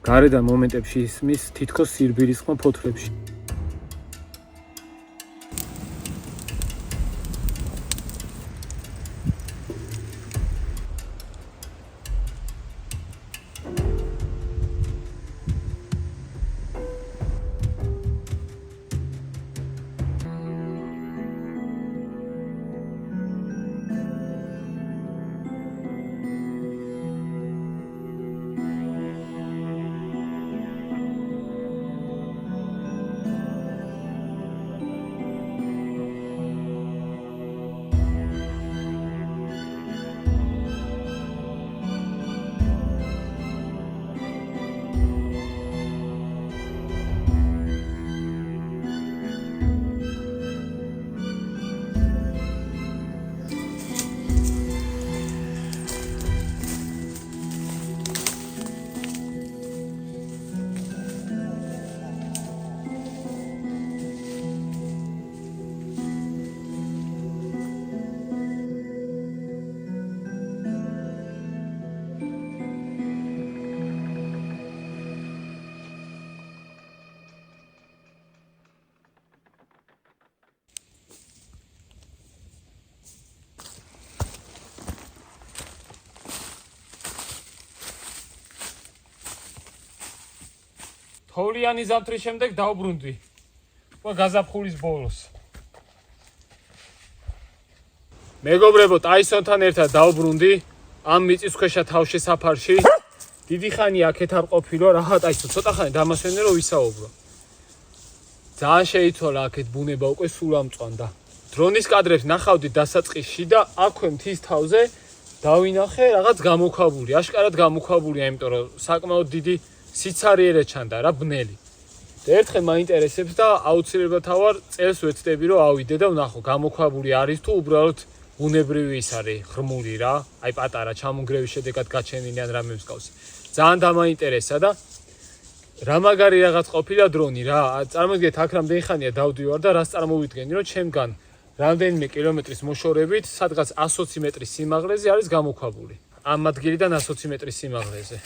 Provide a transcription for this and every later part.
გარედან მომენტებში ისმის თითქოს სირბილისხმა ფოთლებში. თოვლიანი ზამთრის შემდეგ დავბრუნდი. გაზაფხულის ბოლოს. მეგობრებო, ტაისონთან ერთად დავბრუნდი ამ მიწისქვეშა თავში საფარში. დიდი ხანი აქეთ არ ყოფილო, რა ტაისო, ცოტა ხანი დამასვენე რომ ვისაუბრო. ძალიან შეიცვალა აქეთ ბუნება, უკვე სულ ამწვანდა. დრონის კადრებს ნახავდი დასაწყისში და აქვე მთის თავზე დავინახე რაღაც გამოქვაბული, აშკარად გამოქვაბულია, იმიტომ რომ საკმაოდ დიდი სიცარიერე ჩანდა რა ბნელი. და ერთხელ მაინტერესებს და აუცილებლად ვარ წელს ვეცდები რომ ავიდე და ვნახო გამოქვაბული არის თუ უბრალოდ ბუნებრივი ის არის ღრმული რა, აი პატარა ჩამონგრევის შედეგად გაჩენილი ან რამე მსგავსი. ძალიან დამაინტერესა და რა მაგარი რაღაც ყოფილა დრონი რა. წარმოგიდგენთ აქ რამდენი ხანია დავდივარ და რას წარმოვიდგენი რომ ჩემგან რამდენიმე კილომეტრის მოშორებით სადღაც 120 მეტრის სიმაღლეზე არის გამოქვაბული. ამ ადგილიდან 120 მეტრის სიმაღლეზე.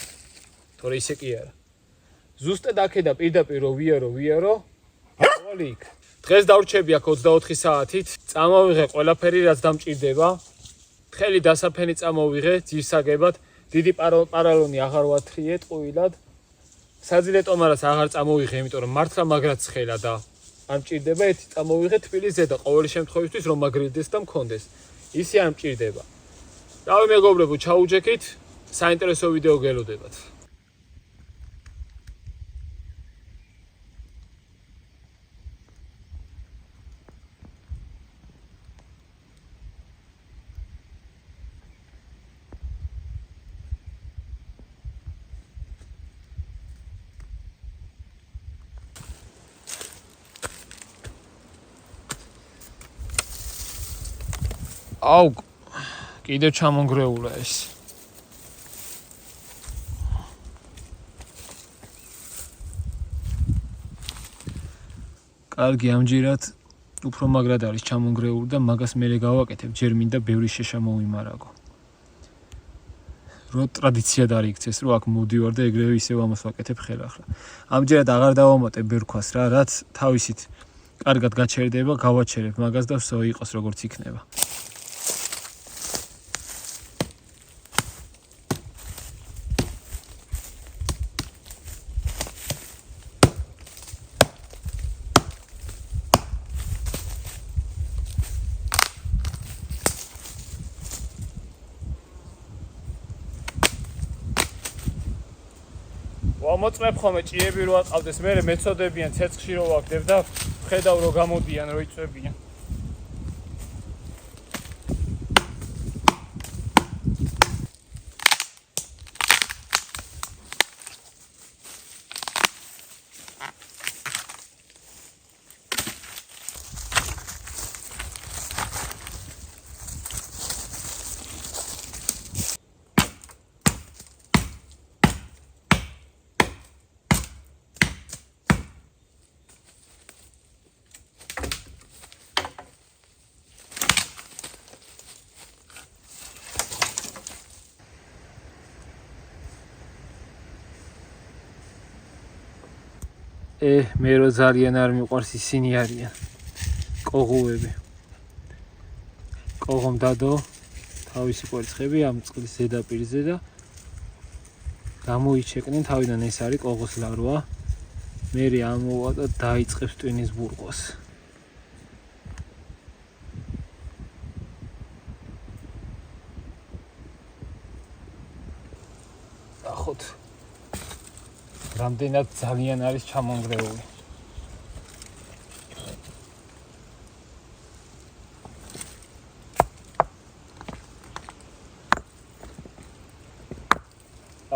თორე ისე კი არა. ზუსტად აქედან პირდაპირ რო ვიარო, ავალი იქ. დღეს დავრჩები აქ 24 საათით, წამოვიღე ყველაფერი რაც დამჭირდება. თხელი დასაფენი წამოვიღე ძირსაგებად, დიდი პარალონი აღარ ვათრიე ტყუილად. საძილე ტომარას აღარ წამოვიღე, იმიტომ რომ მართლა მაგრად ცხელა და არ მჭირდება, ერთი წამოვიღე თბილის ზედა ყოველი შემთხვევისთვის რომ მაგრილდეს და მქონდეს. ისე არ მჭირდება. რავი მეგობრებო, ჩაუჯექით, საინტერესო ვიდეო გელოდებათ. აუ, კიდევ ჩამონგრეულა ეს. კარგი, ამჯერად უფრო მაგრად არის ჩამონგრეული და მაგას მერე გავაკეთებ, ჯერ მინდა ბევრი შეშა მოვიმარაგო. რო ტრადიციად არ იქცეს, რომ აქ მოვდივარ და ეგრევე ისევ ამას ვაკეთებ ხელახლა. ამჯერად აღარ დავამატებ ბერქვას რა, რაც თავისით კარგად გაჩერდება, გავაჩერებ მაგას და ვსო იყოს როგორც იქნება. მოწმებ ხოლმე ჭიები რო აყავდეს, მერე მეწოდებიან ცეცხლში რო ვაგდებ და ხედავ რო გამოდიან, რო იწვევიან. მე რო ძალიან არ მიყვარს ისინი არიან კოღუები. კოღომ დადო თავისი კვერცხები ამ წყლის ზედაპირზე და გამოიჩეკნენ თავიდან ეს არის კოღოს ლარვა. მე ამოვა და დაიწყებს ტვინის ბურღოს. ახოთ რამდენად ძალიან არის ჩამონგრეული.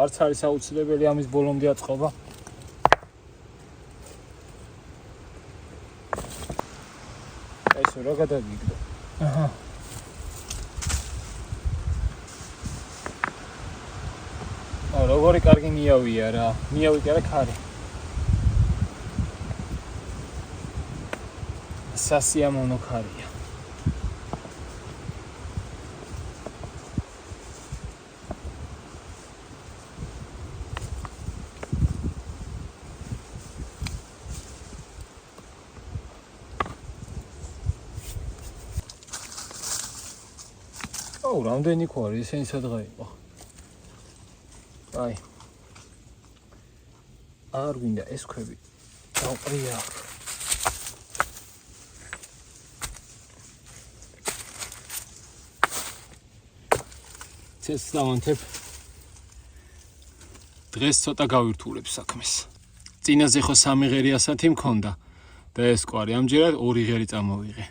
არც არის აუცილებელი ამის ბოლომდე აწყობა. ეს რა გადაგიგდო. აჰა. როგორი კარგი მიავია რა. მიავი კი არა ქარი. სასიამოვნო ქარია. რამდენი ქვარი ისინი სადღა იყო. აი. არ გვინდა ეს ქვები. დავყრია. ცეს დავანთებ. დღეს ცოტა გავირთულებ საქმეს. წინაზე ხო 3 ღერი ასათი მქონდა და ეს კვარი ამჯერად 2 ღერი წამოვიღე.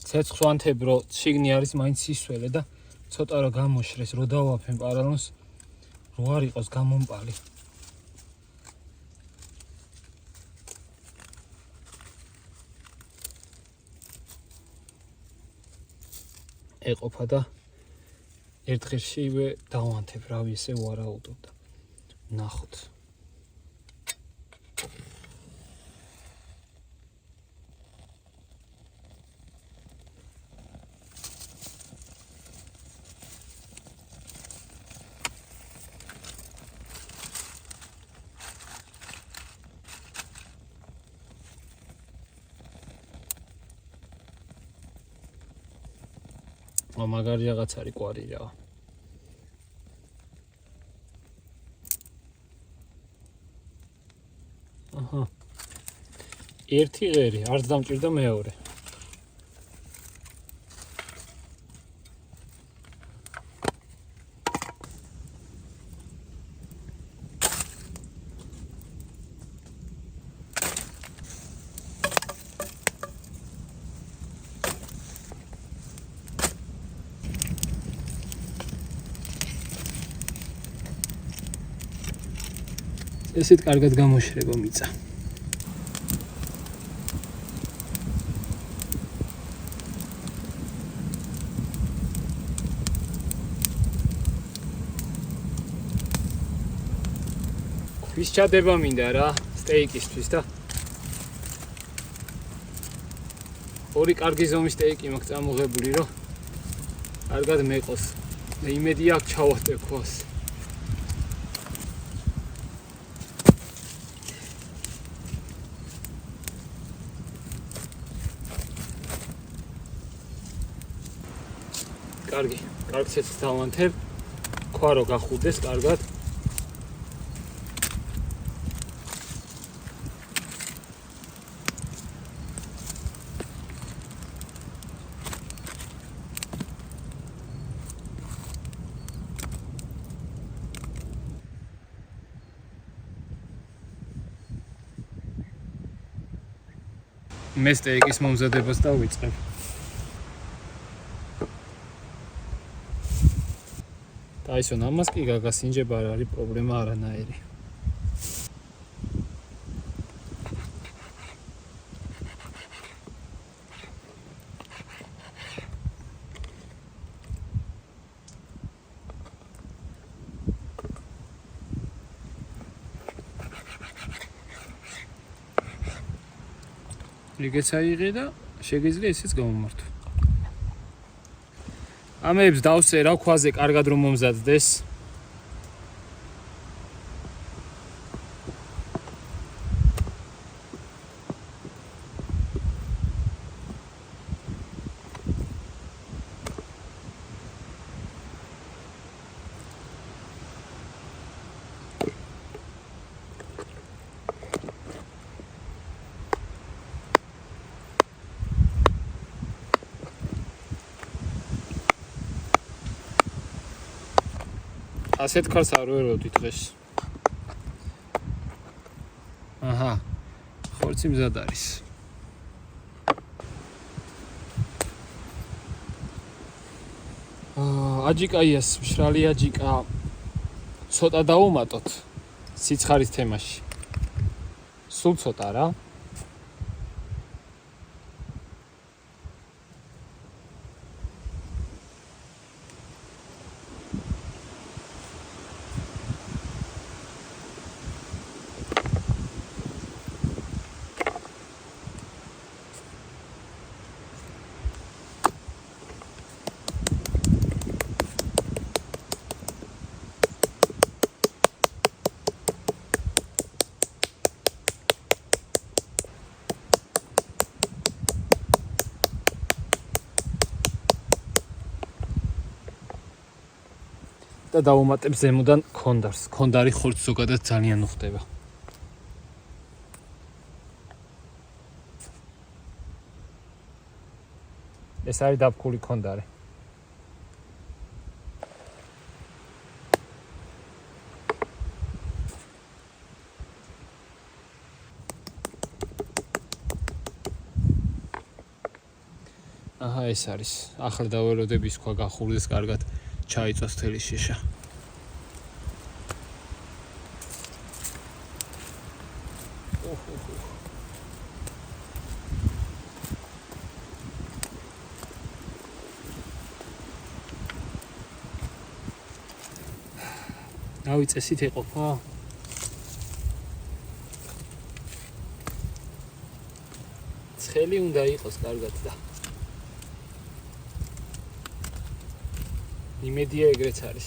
ცეცხლს ვანთებ, რომ შიგნი არის მაინც სისველე და ცოტა რა გამოშრეს, რო დავაფენ პარალონს, რო არ იყოს გამომპალი. ეყოფა და ერთ ღირშივე დავანთებ, რავი ესე ვარაუდობდა. ნახოთ. მაგარი რაღაც არის კვარი რა. აჰა. ერთი ღერი, არც დამჭირდა მეორე. ესეთ კარგად გამოშრება მიწა. ქვის ჩადება მინდა რა, სტეიკისთვის და ორი კარგი ზომის სტეიკი მაქვს წამოღებული, რომ კარგად მეყოს. და იმედი აქვს ჩავატებ ქვას. კარგი, კარგ ცეცხლს დავანთებ, ქვა რო გახუდეს კარგად. მე სტეიკის მომზადებას დავიწყებ. Tyson ამას კი გაგასინჯება არ არის პრობლემა არანაირი. რიგეც აიღე და შეგიძლია ესეც გამომართო. ამებს დავსე რა ქვაზე კარგად რომ მომზადდეს. ასეთ ქარს არ ვეროდი დღეს. აჰა. ხორცი მზად არის. აჯიკაიას მშრალი აჯიკა ცოტა დავუმატოთ სიცხარის თემაში. სულ ცოტა რა. და დავუმატებ ზემოდან ქონდარს. ქონდარი ხორცს ზოგადად ძალიან უხდება. ეს არის დაფქული ქონდარი. აჰა, ეს არის. ახლა დაველოდებ ის ქვა გახურდეს კარგად. ჩაიწვას თელი შეშა. დავიწესით ეყოფა. ცხელი უნდა იყოს კარგად და იმედია ეგრეც არის.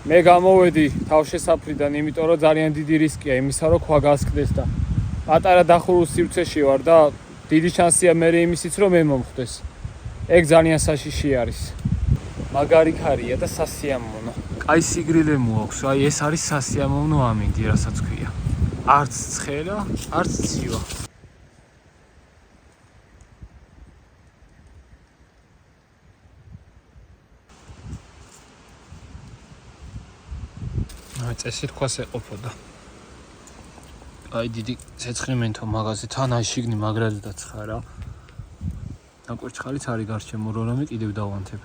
მე გამოვედი თავშესაფრიდან, იმიტომ რომ ძალიან დიდი რისკია იმისა, რომ ქვა გასკდეს და პატარა დახურულ სივრცეში ვარ და დიდი შანსია მე იმისიც რომ მე მომხდეს. ეგ ძალიან საშიში არის. მაგარი ქარია და სასიამოვნო. კაი სიგრილე მოაქვს, აი ეს არის სასიამოვნო ამინდი, რასაც ქვია. არც ცხელა, არც ცივა. წესით ქვას ეყოფოდა. აი დიდი ცეცხლიმენთო მაღაზია თან აი შიგნი მაგრად დაცხარა. ნაკვერჩხალიც არის გარშემო, რამე კიდევ დავანთებ.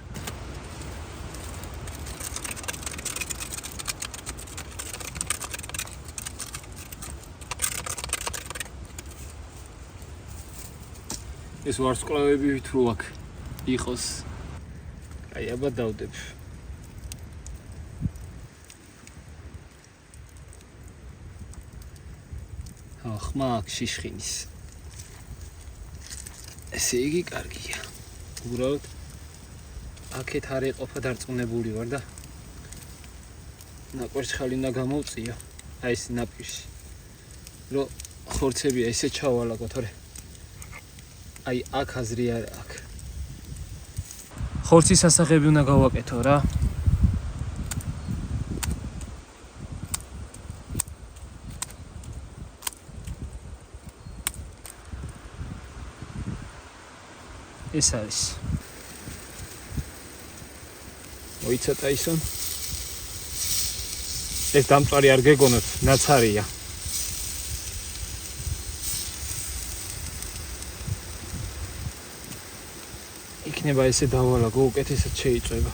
ეს ვარსკვლავები ვითრო აქ იყოს. აი აბა დავდებ. ხმა აქ შიშხინის. ესე იგი კარგია. უბრალოდ აქეთ არ ეყოფა დარწმუნებული ვარ და ნაკვერჩხალი უნდა გამოვწიო. აი ეს ნაპირში. რომ ხორცებია ესე ჩავალაგო თორე. აი აქ აზრი არ აქვს. ხორცის სასახები უნდა გავაკეთო რა. ეს არის. მოიცა ტაისონ. ეს დამწვარი არ გეგონოთ, ნაცარია. იქნება ესე დავალაგო, უკეთესად შეიწვება.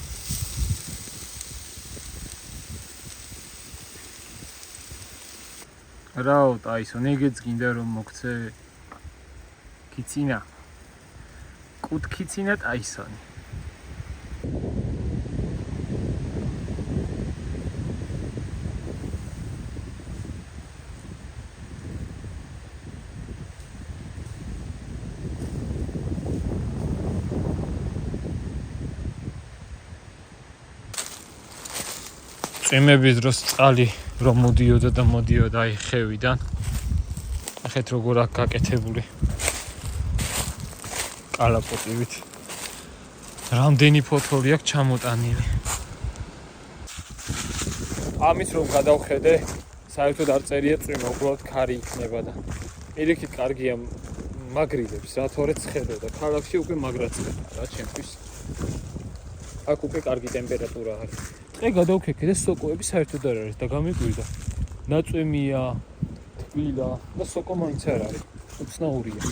რაო ტაისონ, ეგეც გინდა რომ მოგცე კიცინა. კუთქიცინა ტაისონი. წვიმების დროს წყალი რომ მოდიოდა და მოდიოდა აი ხევიდან. ახეთ როგორ აქ გაკეთებული. კალაპოტივით. რამდენი ფოთოლი აქვს ჩამოტანილი. ამის რომ გადავხედე, საერთოდ არ წერია წვიმა, უბრალოდ ქარი იქნება და პირიქით კარგია მაგრილებს, რა თორე ცხელო და ქალაქში უკვე მაგრაც ხდება რა ჩემთვის. აქ უკვე კარგი ტემპერატურა არის. ტყე გადავქეკე და სოკოები საერთოდ არ არის და გამიგვირდა. Ნაწვიმია, თბილა და სოკო მაინც არ არის. უცნაურია.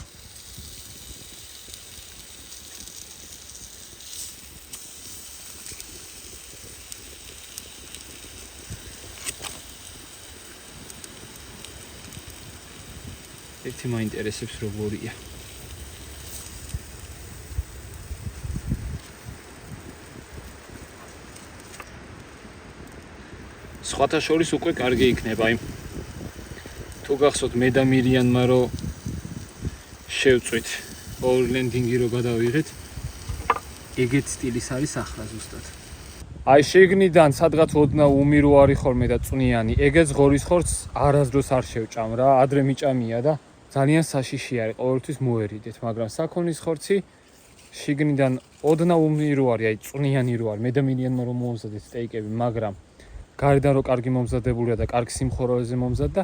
ერთი მაინტერესებს როგორია. სხვათა შორის უკვე კარგი იქნება იმ თუ გახსოვთ მე და მირიანმა რომ შევწვით ორი ლენდინგი რო გადავიღეთ ეგეთ სტილის არის ახლა ზუსტად აი შიგნიდან სადღაც ოდნა უმირო არის ხოლმე და წვნიანი ეგეც ღორის ხორცს არასდროს არ შევჭამ რა ადრე მიჭამია და ძალიან საშიში არის ყოველთვის მოერიდეთ მაგრამ საქონლის ხორცი შიგნიდან ოდნა უმირო არის აი წვნიანი რო არის მე და მირიანმა რომ მოვზადეთ სტეიკები მაგრამ გარედან რო კარგი მომზადებულია და კარგ სიმხუროზე მომზადდა,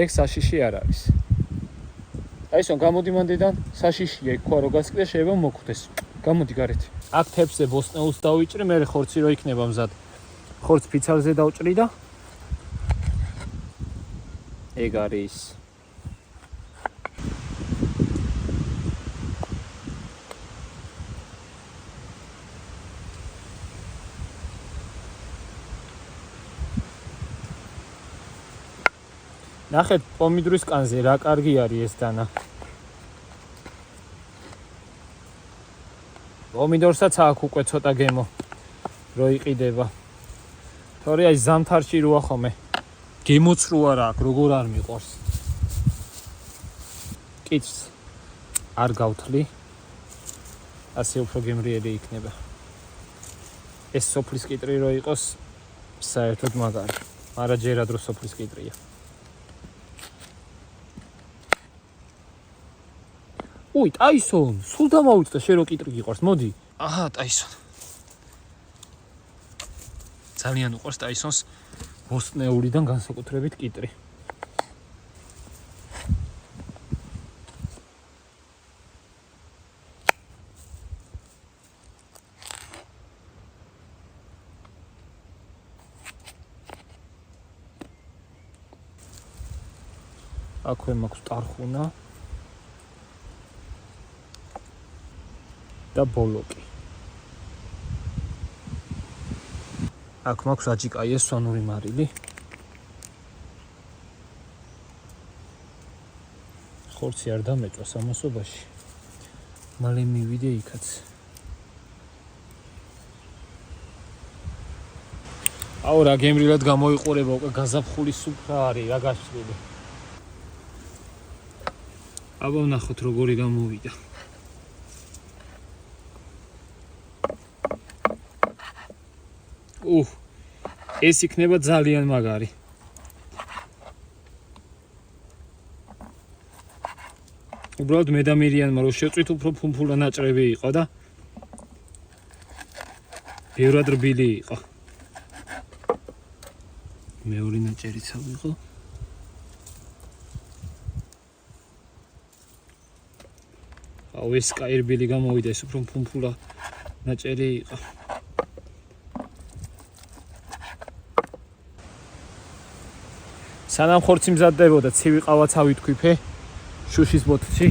ეგ საშიში არ არის. აი ისო გამოდი მანდიდან საშიშია იქ ხო რო გასკდა შეიძლება მოხვდეს. გამოდი გარეთ. აქ თებსზე ბოსტნეულს დავიჭრი, მე ხორცი რო იქნება მზად. ხორც ფიცალზე დავჭრი და ეგ არის. ნახეთ პომიდორის კანზე რა კარგი არის ეს დანა. პომიდორსაც აქვს უკვე ცოტა გემო რო იყიდება. თორე აი ზამთარში როა ხომე. გემოც რო არა აქვს, როგორ არ მიყვარს. კიც არ გავთლი. ასე უფრო გემრიელი იქნება. ეს სოფლის კიტრი რო იყოს საერთოდ მაგარი. მაგრამ ჯერად რო სოფლის კიტრია. უი, ტაისონ, სულ დამაუწყდა შენ რო კიტრი გიყვარს, მოდი. აჰა, ტაისონ. ძალიან უყვარს ტაისონს ბოსტნეულიდან განსაკუთრებით კიტრი. აქვე მაქვს ტარხუნა. და ბოლოკი. აქ მაქვს აჯიკაიეს სვანური მარილი. ხორცი არ დამეჭვა სამასობაში. მალე მივიდე იქაც. აუ რა გემრიელად გამოიყურება უკვე გაზაფხული სუფრა არის რა გაშლილი. აბა ვნახოთ როგორი გამოვიდა. ეს იქნება ძალიან მაგარი. უბრალოდ მე და მირიანმა რო შევწვით უფრო ფუმფულა ნაჭრები იყო და ბევრად რბილი იყო. მეორე ნაჭერიც ავიღო. აუ ეს კაირბილი გამოვიდა ეს უფრო ფუმფულა ნაჭერი იყო. სანამ ხორცი მზადდებოდა ცივი ყავაც ავიტქვიფე შუშის ბოთლში.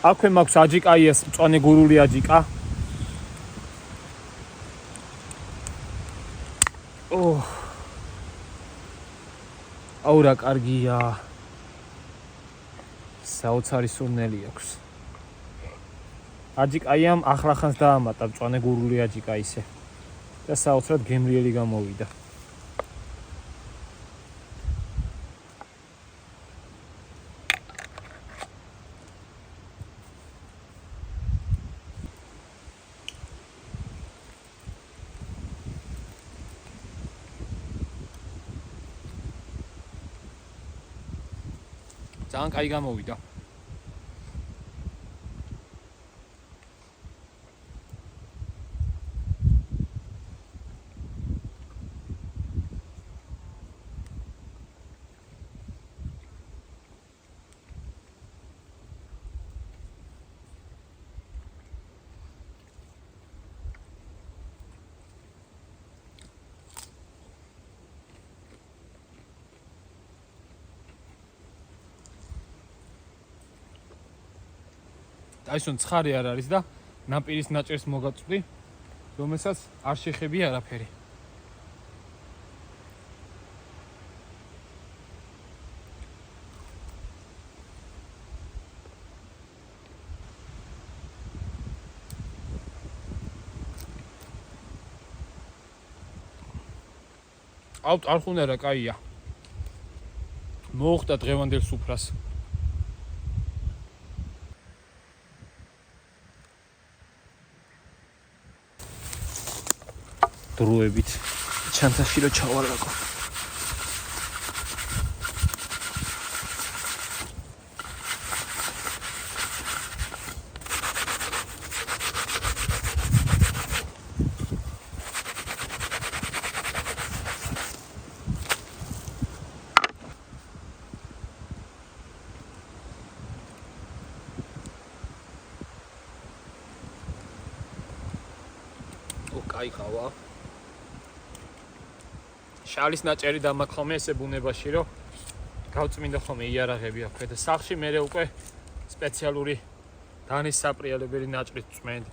აქვე მაქვს აჯიკაიას მწვანე გურული აჯიკა. აუ რა კარგია. საოცარი სურნელი აქვს. აჯიკაიამ ახლახანს დაამატა მწვანე გურული აჯიკა ისე. და საოცრად გემრიელი გამოვიდა. ძალიან კაი გამოვიდა. ტაისონ ცხარი არ არის და ნაპირის ნაჭერს მოგაწვდი, რომელსაც არ შეხები არაფერი. არ ხუნდა რა კაია. მოუხდა დღევანდელ სუფრას. დროებით ჩანთაში რო ჩავარაკო. კაი ხავა. შალის ნაჭერი დამაქხომე ესე ბუნებაში რომ გავწმინდა ხოლმე იარაღები აქვს და სახლში მე უკვე სპეციალური დანის საპრიალებელი ნაჭრით წმენდი.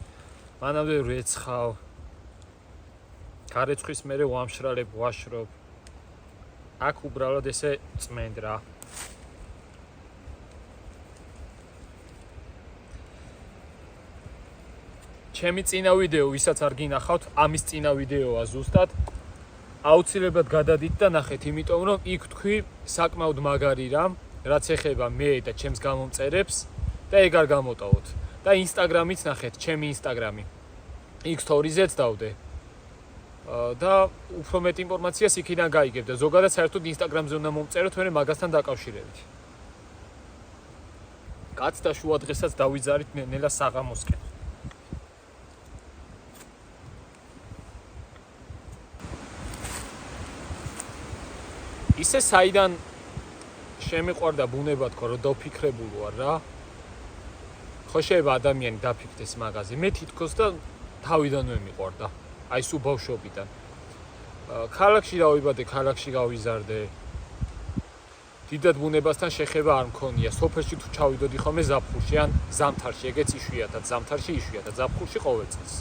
მანამდე რეცხავ. გარეცხვის მე ვამშრალებ, ვაშრობ. აქ უბრალოდ ესე წმენდ რა. ჩემი წინა ვიდეო, ვისაც არ გინახავთ, ამის წინა ვიდეოა ზუსტად. აუცილებლად გადადით და ნახეთ, იმიტომ რომ იქ თქვი საკმაოდ მაგარი რამ, რაც ეხება მე და ჩემს გამომწერებს და ეგ არ გამოტოვოთ. და ინსტაგრამიც ნახეთ, ჩემი ინსტაგრამი. იქ სტორიზეც დავდე. და უფრო მეტ ინფორმაციას იქიდან გაიგებ და ზოგადად საერთოდ ინსტაგრამზე უნდა მომწეროთ მე მაგასთან დაკავშირებით. კაც და შუა დღესაც დავიძარით ნელა საღამოსკენ. ისე საიდან შემიყვარდა ბუნება თქო რომ დაფიქრებული ვარ რა. ხო შეიძლება ადამიანი დაფიქრდეს მაგაზე. მე თითქოს და თავიდანვე მიყვარდა. აი სულ ბავშვობიდან. ქალაქში დავიბადე, ქალაქში გავიზარდე. დიდად ბუნებასთან შეხება არ მქონია. სოფელში თუ ჩავიდოდი ხოლმე ზაფხულში ან ზამთარში, ეგეც იშვიათად, ზამთარში იშვიათად, ზაფხულში ყოველწელს.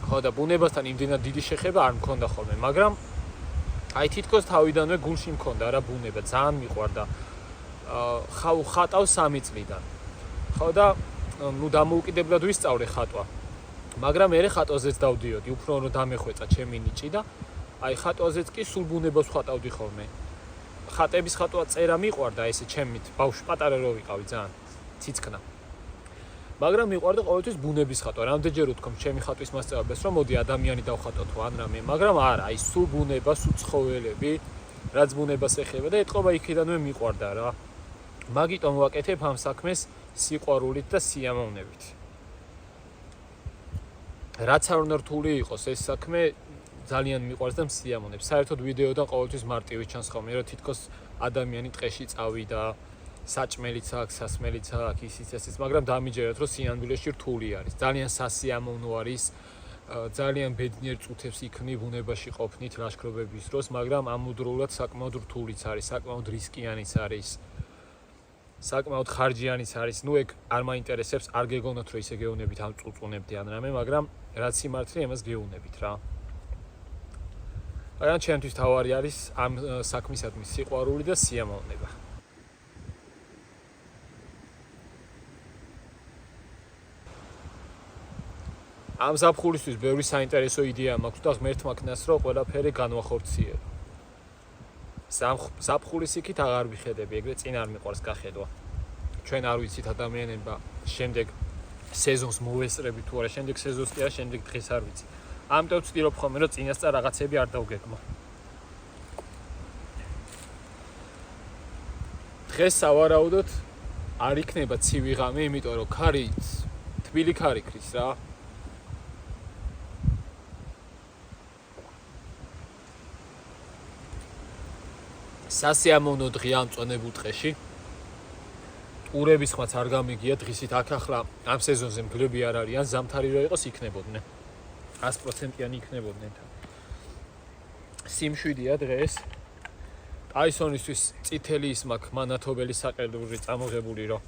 ხო და ბუნებასთან იმდენად დიდი შეხება არ მქონდა ხოლმე, მაგრამ აი თითქოს თავიდანვე გულში მქონდა რა ბუნება, ძალიან მიყვარდა. ხატავს 3 წლიდან. ხო და ნუ დამოუკიდებლად ვისწავლე ხატვა. მაგრამ მე ხატვაზეც დავდიოდი, უფრო რომ დამეხვეწა ჩემი ნიჭი და აი ხატვაზეც კი სულ ბუნებას ხატავდი ხოლმე. ხატების ხატვა წერა მიყვარდა ესე ჩემით, ბავშვი პატარა რო ვიყავი ძალიან ციცკნა. მაგრამ მიყვარდა ყოველთვის ბუნების ხატვა. რამდენჯერ ვთქვამ ჩემი ხატვის მასწავლებლებს, რომ მოდი ადამიანი დავხატოთ ან რამე, მაგრამ არა, აი სულ ბუნება, სულ ცხოველები, რაც ბუნებას ეხება და ეთყობა იქიდანვე მიყვარდა რა. მაგიტომ ვაკეთებ ამ საქმეს სიყვარულით და სიამოვნებით. რაც არ უნდა რთული იყოს ეს საქმე ძალიან მიყვარს და მსიამოვნებს. საერთოდ ვიდეოდან ყოველთვის მარტივი ჩანს ხოლმე, რომ თითქოს ადამიანი ტყეში წავიდა, საჭმელიც აქვს, სასმელიც აქვს, ისიც ესეც, მაგრამ დამიჯერეთ, რომ სინამდვილეში რთული არის. ძალიან სასიამოვნო არის, ძალიან ბედნიერ წუთებს იქნი ბუნებაში ყოფნით ლაშქრობების დროს, მაგრამ ამუდროულად საკმაოდ რთულიც არის, საკმაოდ რისკიანიც არის. საკმაოდ ხარჯიანიც არის. ნუ ეგ არ მაინტერესებს, არ გეგონოთ რომ ისე გეუნებით ამ წუწუნებდი ან რამე, მაგრამ რაც სიმართლე იმას გეუნებით რა. მაგრამ ჩემთვის თავარი არის ამ საქმისადმი სიყვარული და სიამოვნება. ამ ზაფხულისთვის ბევრი საინტერესო იდეა მაქვს და ღმერთმა ქნას რომ ყველაფერი განვახორციელო. ზაფხულის იქით აღარ ვიხედები, ეგრე წინ არ მიყვარს გახედვა. ჩვენ არ ვიცით ადამიანებმა შემდეგ სეზონს მოვესწრებით თუ არა, შემდეგ სეზონს კი არა, შემდეგ დღეს არ ვიცი. ამიტომ ვცდილობ ხოლმე რომ წინასწარ რაღაცები არ დავგეგმო. დღეს სავარაუდოდ არ იქნება ცივი ღამე, იმიტომ რომ ქარი თბილი ქარი ქრის რა. სასიამოვნო დღეა ამ წვენებულ ტყეში. ყურების ხმაც არ გამიგია დღისით აქ ახლა ამ სეზონზე მგლები არ არიან, ზამთარი რო იყოს იქნებოდნენ. 100%-იანი იქნებოდნენ. სიმშვიდეა დღეს. ტაისონისთვის წითელი ის მაქვს მანათობელი საყელური წამოღებული რომ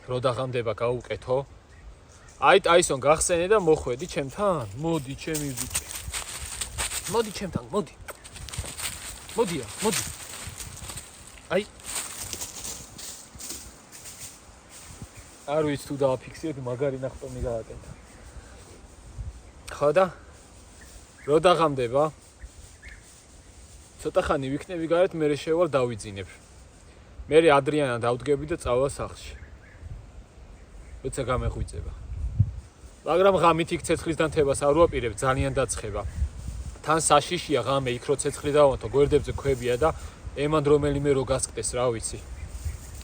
რო დაღამდება გაუკეთო. აი ტაისონ გახსენე და მოხვედი ჩემთან. მოდი ჩემი ბიჭი. მოდი ჩემთან, მოდი. მოდია, მოდი. აი არ ვიცი თუ დააფიქსირებ, მაგარი ნახტომი გააკეთა. ხო და რო დაღამდება ცოტა ხანი ვიქნები გარეთ, მე შევალ დავიძინებ. მე ადრიანა დავდგები და წავალ სახლში. როცა გამეღვიძება. მაგრამ ღამით იქ ცეცხლის დანთებას არ ვაპირებ, ძალიან დაცხება. თან საშიშია ღამე იქ რო ცეცხლი დავანთო, გვერდებზე ქვებია და ემან რომელიმე რო გასკდეს, რა ვიცი.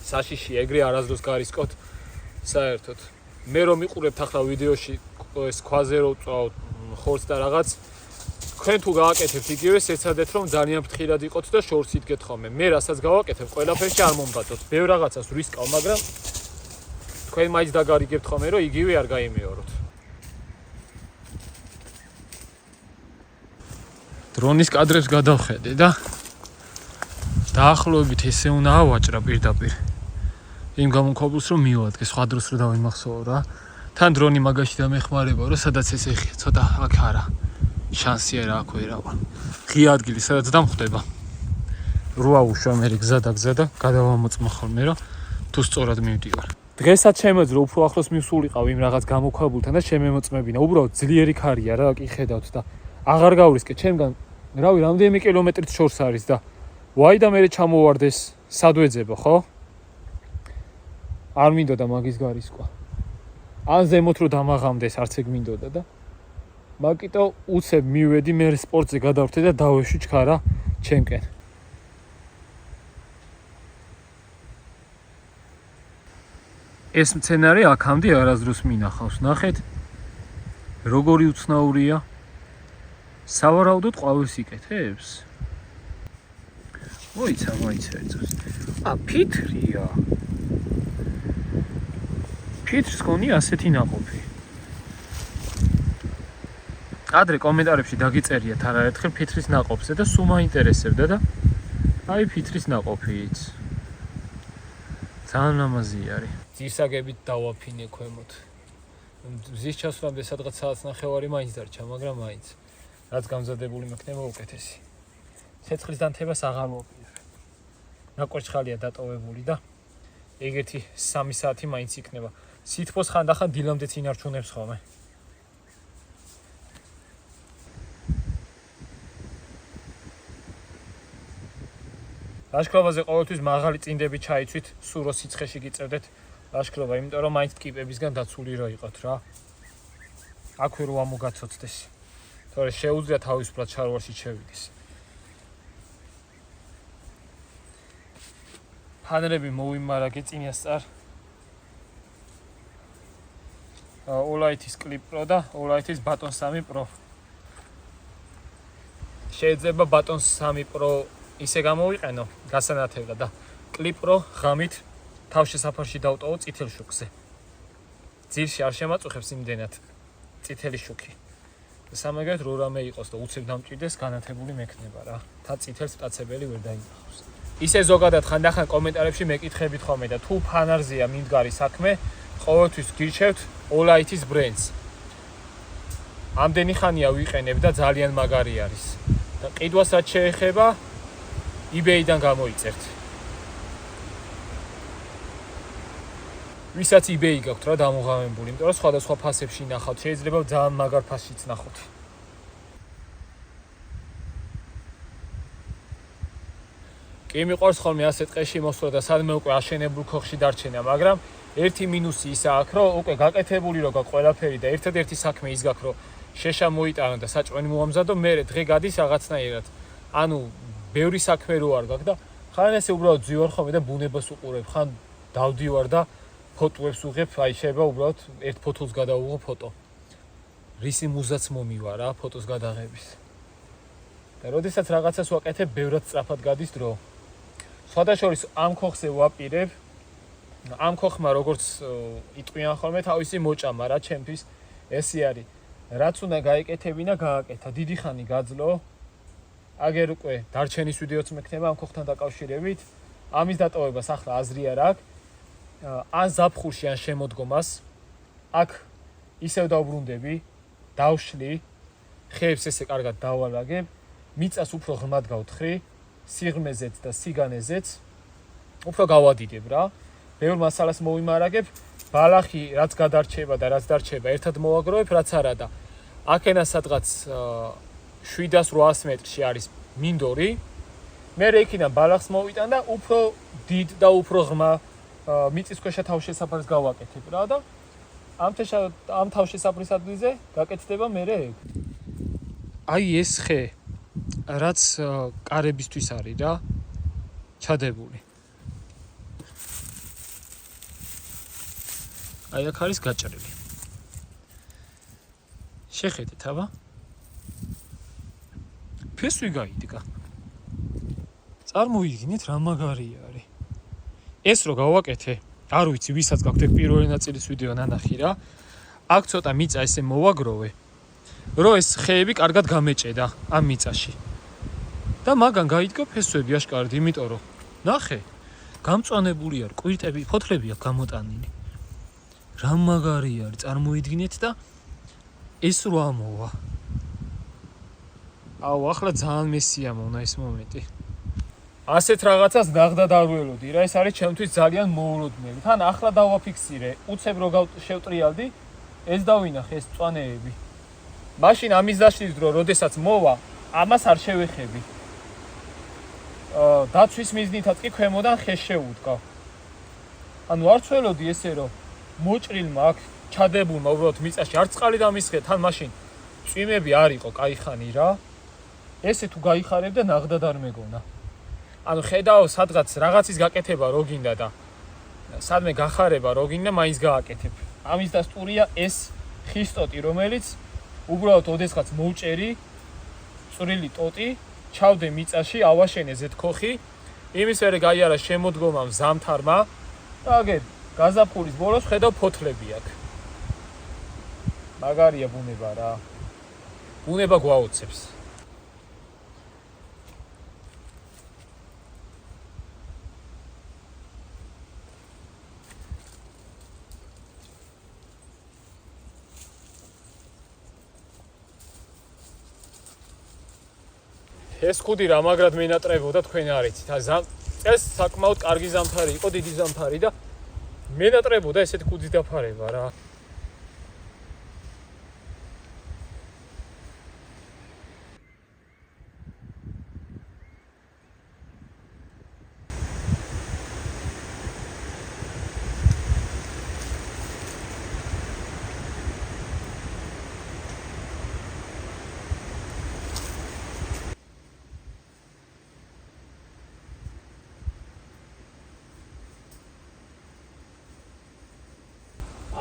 საშიშია, ეგრე არასდროს გარისკოთ საერთოდ. მე რომ მიყურებთ ახლა ვიდეოში ეს ქვაზე რო წავ ხორცს და რაღაც, თქვენ თუ გააკეთებთ იგივეს, ეცადეთ რომ ძალიან ფრთხილად იყოთ და შორს იდგეთ ხოლმე. მე რასაც გავაკეთებ, ყველაფერში არ მომბატოთ. ბევრ რაღაცას ვისკავ, მაგრამ თქვენ მაინც დაგარიგებთ ხოლმე, რომ იგივე არ გაიმეოროთ. დრონის კადრებს გადავხედე და დაახლოებით ესე უნდა ავაჭრა პირდაპირ. იმ გამომქვაბულს რომ მივადგე, სხვა დროს რომ დავიმახსოვრო რა. თან დრონი მაგაში დამეხმარება, რომ სადაც ეს ეხია, ცოტა აქ არა. შანსია რა აქ ვერავარ. ღია ადგილი სადაც დამხვდება. როა უშვა მე გზა და გადავამოწმა ხოლმე, რომ თუ სწორად მივდივარ. დღესაც შემეძლო უფრო ახლოს მივსულიყავ იმ რაღაც გამოქვაბულთან და შემემოწმებინა. უბრალოდ ძლიერი ქარია რა, კი ხედავთ და აღარ გავრისკე ჩემგან, რავი, რამდენიმე კილომეტრით შორს არის და ვაი და მე ჩამოვარდეს სადვეძებო, ხო? არ მინდოდა მაგის გარისკვა. ან ზემოთ რო დამაღამდეს, არც ეგ მინდოდა და მაგიტო უცებ მივედი მე სპორტზე გადავრთე და დავეშვი ჩქარა ჩემკენ. ეს სცენარი აქამდე არასდროს მინახავს. ნახეთ, როგორი უცნაურია. სავარაუდოდ ყვავილს იკეთებს. მოიცა ეწოს. ფითრია. ფიტრს გონია ასეთი ნაყოფი. ადრე კომენტარებში დაგიწერიათ არაერთხელ ფიტრის ნაყოფზე და სულ მაინტერესებდა და აი ფიტრის ნაყოფიც. ძალიან ლამაზი არის. ძირსაგებით დავაფინე ქვემოთ. მზის ჩასვლამდე სადღაც საათს ნახევარი მაინც დარჩა, მაგრამ მაინც რაც გამზადებული მექნება უკეთესი. ცეცხლის დანთებას აღარ მოვყიდებ. ნაკვერცხალია დატოვებული და ეგეთი 3 საათი მაინც იქნება. სითბოს ხანდახან დილამდე წინარჩუნებს ხოლმე. ლაშქრობაზე ყოველთვის მაღალი წინდები ჩაიცვით, სულ რო სიცხეში გიწევდეთ ლაშქრობა, იმიტომ რომ მაინც ტკიპებისგან დაცული რო იყოთ რა. აქვე რო ამოგაცოცდეს. თორე შეუძლია თავისუფლად შარვარში შევიდეს. ფანერები მოვიმარაგე წინასწარ. All-i-tis Clip Pro და All-i-tis Baton 3 Pro. შეიძლება Baton 3 Pro ისე გამოვიყენო, გასანათებლად და Clip Pro ღამით თავშესაფარში დავტოვო წითელ შუქზე. ძირში არ შემაწუხებს იმდენად წითელი შუქი. სამაგერად რო რამე იყოს და უცებ დამჭირდეს, განათებული მექნება რა. თა წითელს მტაცებელი ვერ დაინახავს. ისე ზოგადად ხანდახან კომენტარებში მეკითხებით ხოლმე და თუ ფანარზეა მიმდგარი საქმე, ყოველთვის გირჩევთ All-i-tis Brands. ამდენი ხანია ვიყენებ და ძალიან მაგარი არის. და ყიდვას რაც შეეხება, eBay-დან გამოიწერთ. ვისაც eBay გაქვთ რა დამოღამებული, იმიტომ რომ სხვადასხვა ფასებში ნახავთ, შეიძლება ძალიან მაგარ ფასშიც ნახოთ. კი მიყვარს ხოლმე ასე ტყეში მოსვლა და სადმე უკვე აშენებულ ქოხში დარჩენა, მაგრამ ერთი მინუსი ისა აქვს, რომ უკვე გაკეთებული რო გაქვს ყველაფერი და ერთადერთი საქმე ის გაქვს, რომ შეშა მოიტანო და საჭმელი მოამზადო, მერე დღე გადის რაღაცნაირად. ანუ ბევრი საქმე რო არ გაქვს და ხან ესე უბრალოდ ძივარ ხოლმე და ბუნებას უყურებ, ხან დავდივარ და ფოტოებს უღებ, აი შეიძლება უბრალოდ ერთ ფოტოს გადავუღო ფოტო. რისი მუზაც მომივა რა ფოტოს გადაღების. და როდესაც რაღაცას ვაკეთებ, ბევრად სწრაფად გადის დრო. სხვადასხვა ამ ხოხზე ვაპირებ. ამ ხოხმა როგორც იტყვიან ხოლმე თავისი მოჭამა რა ჩემთვის ესე არის. რაც უნდა გაიკეთებინა, გააკეთა. დიდი ხანი გაძლო. აგერ უკვე დარჩენის ვიდეოც მექნება ამ ხოხთან დაკავშირებით. ამის დატოვებას ახლა აზრი არ აქვს. ან ზაფხულში ან შემოდგომას აქ ისევ დავბრუნდები, დავშლი, ხეებს ესე კარგად დავალაგებ, მიწას უფრო ღრმად გავთხრი, სიღრმეზეც და სიგანეზეც უფრო გავადიდებ რა. ბევრ მასალას მოვიმარაგებ, ბალახი რაც გადარჩება და რაც დარჩება ერთად მოვაგროვებ, რაც არა და აქენა სადღაც 700-800 მეტრში არის მინდორი. მე იქიდან ბალახს მოვიტან და უფრო დიდ და უფრო ღრმა მიწისქვეშა თავშესაფარს გავაკეთებ რა და ამ თავშესაფრის ადგილზე გაკეთდება მე ეგ. აი ეს ხე რაც კარებისთვის არის რა ჩადებული. აი აქ არის გაჭრილი. შეხედეთ აბა. ფესვი გაიდგა. წარმოიდგინეთ რა მაგარია არის. ეს რო გავაკეთე, არ ვიცი ვისაც გაქვთ პირველი ნაწილის ვიდეო ნანახი რა. აქ ცოტა მიწა ესე მოვაგროვე, რომ ეს ხეები კარგად გამეჭედა ამ მიწაში. და მაგან გაიდგა ფესვები აშკარად, იმიტომ რომ ნახე, გამწვანებული არის, კვირტები, ფოთლები აქვს გამოტანილი. რა მაგარი არის, წარმოიდგინეთ და ეს რო ამოვა. აუ, ახლა ძალიან მესიამოვნა ეს მომენტი. ასეთ რაღაცას ნახდად არ ველოდი რა, ეს არის ჩემთვის ძალიან მოულოდნელი. თან ახლა დავაფიქსირე, უცებ რო შევტრიალდი, ეს დავინახე ეს მწვანეები. მაშინ ამის დაშლის დრო, როდესაც მოვა, ამას არ შევეხები. დაცვის მიზნითაც კი ქვემოდან ხეს შევუდგა. ანუ არ ცველოდი ესე რომ მოჭრილმა აქ ჩადებულმა უბრალოდ მიწაში არ წყალი დამისხე, თან მაშინ წვიმები არ იყო кайხანი რა. ესე თუ გაიხარებ და ნახდად არ მეგონა. ანუ ხედავ სადღაც რაღაცის გაკეთება რო გინდა და სადმე გახარება რო გინდა, მაინც გააკეთებ. ამის დასტურია ეს ხის ტოტი, რომელიც უბრალოდ ოდესღაც მოვჭერი, წვრილი ტოტი, ჩავდე მიწაში, ავაშენე ზეთქოხი, იმის მერე გაიარა შემოდგომამ ზამთარმა და აგერ გაზაფხულის ბოლოს ხედავ ფოთლები აქვს. მაგარია ბუნება რა. ბუნება გვაოცებს. ეს ხუდი რა მაგრად მენატრებოდა თქვენ არ იცით. ეს საკმაოდ კარგი ზამთარი იყო, დიდი ზამთარი და მენატრებოდა ესეთ ხუდის დაფარება რა.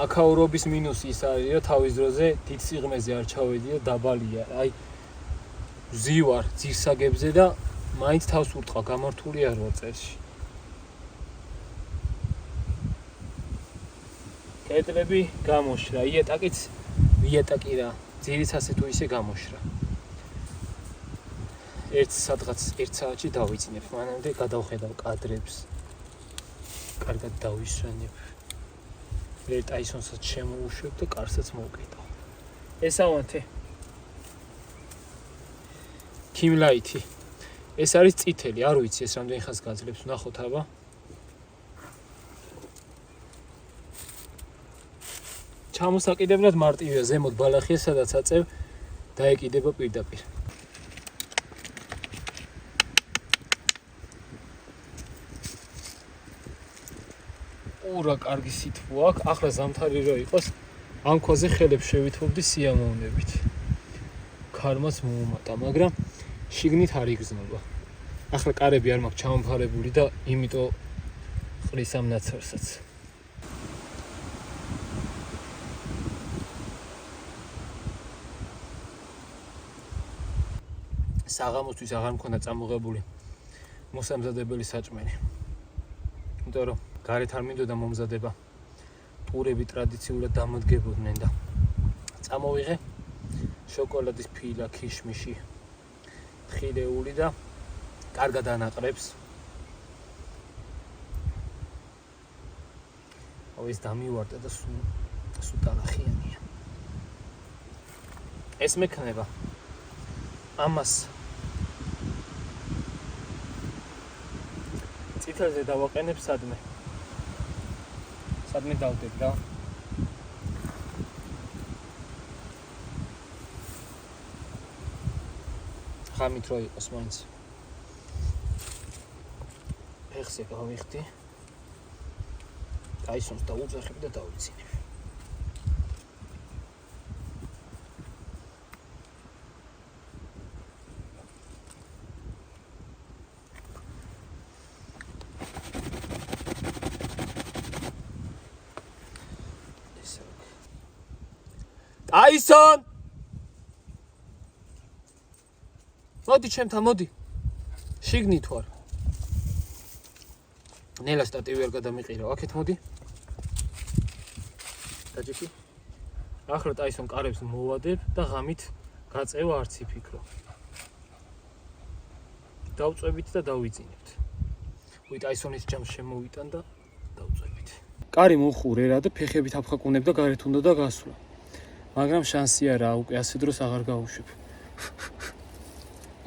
აქაურობის მინუსი ის არის, რომ თავის დროზე დიდ სიღრმეზე არ ჩავედი და დაბალია. აი ვზივარ ძირსაგებზე და მაინც თავს ურტყავ, გამართული არ ვარ წერში. კედლები გამოშრა, იატაკიც ვიატაკი რა, ძირიც ასე თუ ისე გამოშრა. ერთ საათში დავიძინებ, მანამდე გადავხედავ კადრებს. კარგად დავისვენებ. ტაისონსაც შემოუშვებ და კარსაც მოვკიდავ. ეს ავანთე. ქიმლაითი. ეს არის წითელი, არ ვიცი ეს რამდენი ხანს გაძლებს, ნახოთ აბა. ჩამოსაკიდებლად მარტივია, ზემოთ ბალახია, სადაც აწევ დაეკიდება პირდაპირ. ურა კარგი სითბო აქვს. ახლა ზამთარი რო იყოს, ამ ქვაზე ხელებს შევითოვდი სიამოვნებით. ქარმაც მოუმატა, მაგრამ შიგნით არ იგრძნობა. ახლა კარები არ მაქვს ჩამოფარებული და იმიტომ ყრის ამ ნაცარსაც. საღამოსთვის აღარ მქონდა წამოღებული მოსამზადებელი საჭმელი. იმიტომ რომ გარეთ არ მინდოდა მომზადება. ტურები ტრადიციულად დამოდგებოდნენ და წამოვიღე შოკოლადის ფილა, ქიშმიში, თხილეული და კარგად ანაყრებს. ეს დამივარდა და სულ დანახიანია. ეს მექნება ამას წითელზე დავაყენებ სადმე დავდებ რა. ხამით რო იყოს მაინც. ფეხზე გავიხდი. ტაისონს დაუძახებ და დავიცინებ. ტაისონ! მოდი ჩემთან, მოდი. შიგნით ვარ. ნელა სტატივი არ გადამიყირავ. აქეთ მოდი. დაჯექი. ახლა ტაისონ კარებს მოვადებ და ღამით გაწევა არც იფიქრო. დავწვევით და დავიძინებთ. უი ტაისონის ჯამს შემოვიტან და დავწვევით. კარი მოხურე რა და ფეხებით აფხაკუნებ და გარეთ უნდა და გასვლა. მაგრამ შანსი არა, უკვე ასე დროს აღარ გავუშვებ.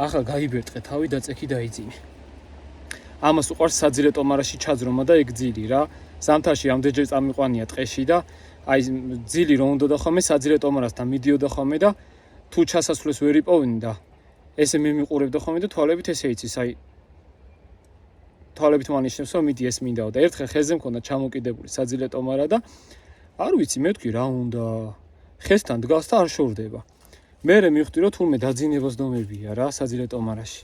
ახლა გაიბერტყე თავი და წექი დაიძინე. ამას უყარს საძირე ტომარაში ჩაძრომა და ეგ ძილი რა. ზამთარში ამდენჯერ წამიყვანია ტყეში და აი ძილი რომ უნდა დახომე საძირე ტომარასთან მიდიოდა ხოლმე და თუ ჩასასვლელს ვერ იპოვნი და ესე მიმიყურებდა ხოლმე და თვალებით ესე იცის, აი თვალებით მანიშნებს რომ მიდი ეს მინდაო და ერთხელ ხეზე მქონდა ჩამოკიდებული საძილე ტომარა და არ ვიცი მე ვთქვი რა უნდა ხესთან დგას და არ შორდება. მერე მივხვდი რომ თურმე დაძინებას დომებია რა საძილე ტომარაში.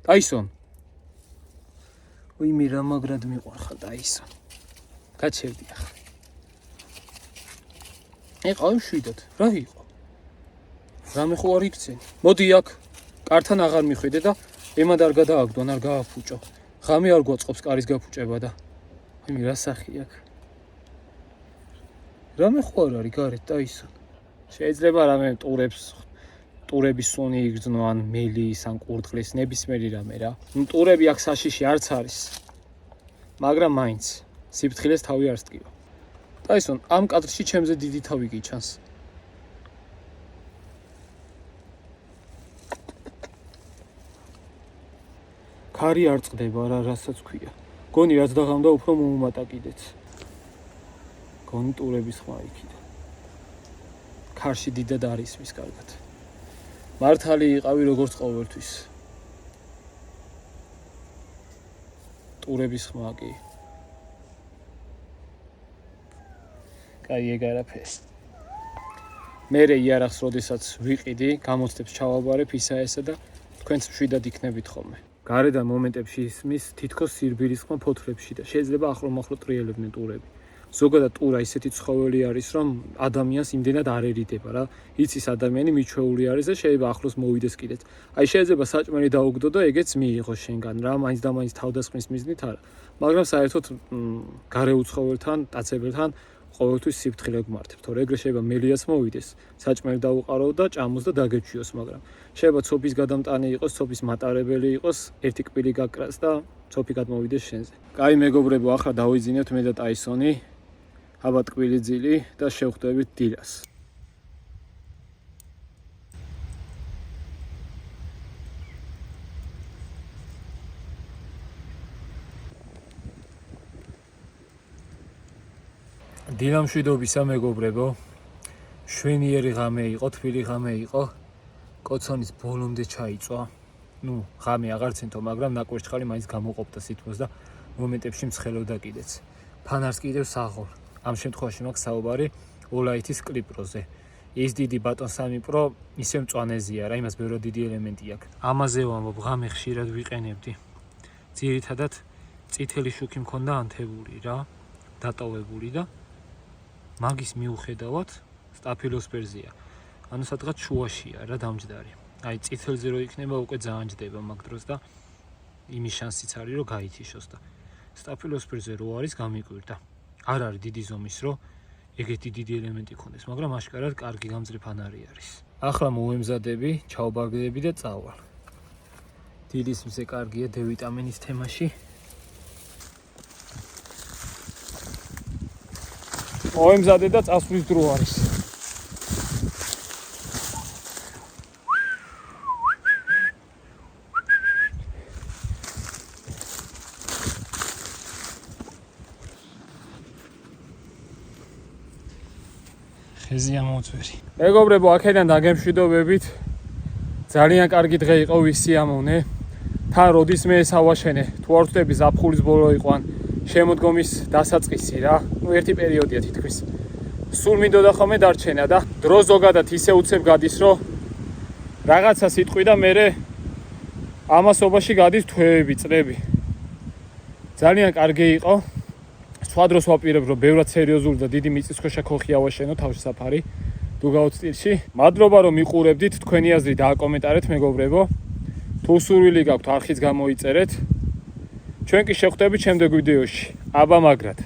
ტაისონ. უი მე რა მაგრად მიყვარხარ ტაისონ. გაჩერდი ახლა. ეყავი შვიდად. რა იყო? რამე ხო არ იქცენი. მოდი აქ. კართან აღარ მიხვიდე და ემად არ გადააგდონ, არ გააფუჭო. ღამე არ გვაწყობს კარის გაფუჭება და მე რა სახი აქ. რამე ხო არ არის გარეთ ტაისონ. შეიძლება რამე ტურების სუნი იგრძნო ან მელის ან კურდღლის ნებისმიერი რამე რა. ტურები აქ საშიში არც არის. მაგრამ მაინც სიფრთხილეს თავი არ სტკიო. ტაისონ, ამ კადრში ჩემზე დიდი თავი გიჩანს. ქარი არ წყდება რა, რასაც ქვია. გონი რაც დაღამდა უფრო მომუმატა კიდეც. გონი ტურების ხმა იქიდან. ქარში დიდად არის მის კარგად. მართალი იყავი როგორც ყოველთვის. ტურების ხმა კი. კაი ეგ არაფერი. მერე იარაღს როდესაც ვიყიდი, გამოცდებს ჩავაბარებ ისა ესა და თქვენც მშვიდად იქნებით ხოლმე. გარედან მომენტებში ისმის თითქოს სირბილის ხმა ფოთლებში და შეიძლება ახლო-მახლო ტრიელებდნენ ტურები. ზოგადად ტურა ისეთი ცხოველი არის, რომ ადამიანს იმდენად არ ერიდება რა. იცის ადამიანი მიჩვეული არის და შეიძლება ახლოს მოვიდეს კიდეც. აი შეიძლება საჭმელი დაუგდო და ეგეც მიიღოს შენგან რა, მაინც და მაინც თავდასხმის მიზნით არა. მაგრამ საერთოდ გარეულ ცხოველთან, ტაცებელთან ყოველთვის სიფრთხილე გვმართებ, თორე ეგრე შეიძლება მელიაც მოვიდეს, საჭმელი დაუყარო და ჭამოს და დაგეჩვიოს, მაგრამ შეიძლება ცოფის გადამტანი იყოს, ცოფის მატარებელი იყოს, ერთი კბილი გაკრას და ცოფი გადმოვიდეს შენზე. კაი მეგობრებო, ახლა დავიძინებთ მე და ტაისონი. აბა ტკბილი ძილი და შევხვდებით დილას. დილამშვიდობისა მეგობრებო. შვენიერი ღამე იყო, თბილი ღამე იყო. კოცონის ბოლომდე ჩაიწვა. ნუ ღამე აღარ ცენთო, მაგრამ ნაკვერჩხალი მაინც გამოყოფდა სითბოს და მომენტებში მსხელობდა კიდეც. ფანარს კიდევ საღოლ. ამ შემთხვევაში მაქვს საუბარი ოლაითის კლიპროზე. ის დიდი ბატონ 3 პრო ისე მწვანეზია რა, იმას ბევრი დიდი ელემენტი აქვს. ამაზე ვამბობ, ღამე ხშირად ვიყენებდი. ძირითადად წითელი შუქი მქონდა ანთებული რა, დატოვებული და მაგის მიუხედავად სტაფილოსპერზია. ანუ სადღაც შუაშია რა დამჯდარი. აი წითელზე რო იქნება უკვე ძალიან ჯდება მაგ დროს და იმის შანსიც არის რომ გაითიშოს და სტაფილოსპერზე რო არის გამიკვირდა. არ არის დიდი ზომის რო ეგეთი დიდი ელემენტი ქონდეს, მაგრამ აშკარად კარგი გამძლე ფანარი არის. ახლა მოვემზადები, ჩავბაგდები და წავალ. დილის მზე კარგია D ვიტამინის თემაში. მოემზადე და წასვლის დრო არის. ხეზია მოწვერი. მეგობრებო, აქედან დაგემშვიდობებით. ძალიან კარგი დღე იყო, ვისი ამოვნე. თან როდის მე ესავაშენე, თუ არ ვწდები ზაფხულის ბოლო იყო ან შემოდგომის დასაწყისი რა. ნუ ერთი პერიოდია თითქმის. სულ მინდოდა ხოლმე დარჩენა და დრო ზოგადად ისე უცებ გადის, რომ რაღაცა სიტყვი და მე ამასობაში გადის თვეები, წლები. ძალიან კარგი იყო. სხვა დროს ვაპირებ, რომ ბევრად სერიოზული და დიდი მიწისქვეშა ქოხი ავაშენო თავში საფარი დუგაუთ სტილში. მადლობა რომ მიყურებდით, თქვენი აზრი დააკომენტარეთ მეგობრებო. თუ სურვილი გაქვთ, არხიც გამოიწერეთ. ჩვენ კი შევხვდებით შემდეგ ვიდეოში. აბა მაგრად.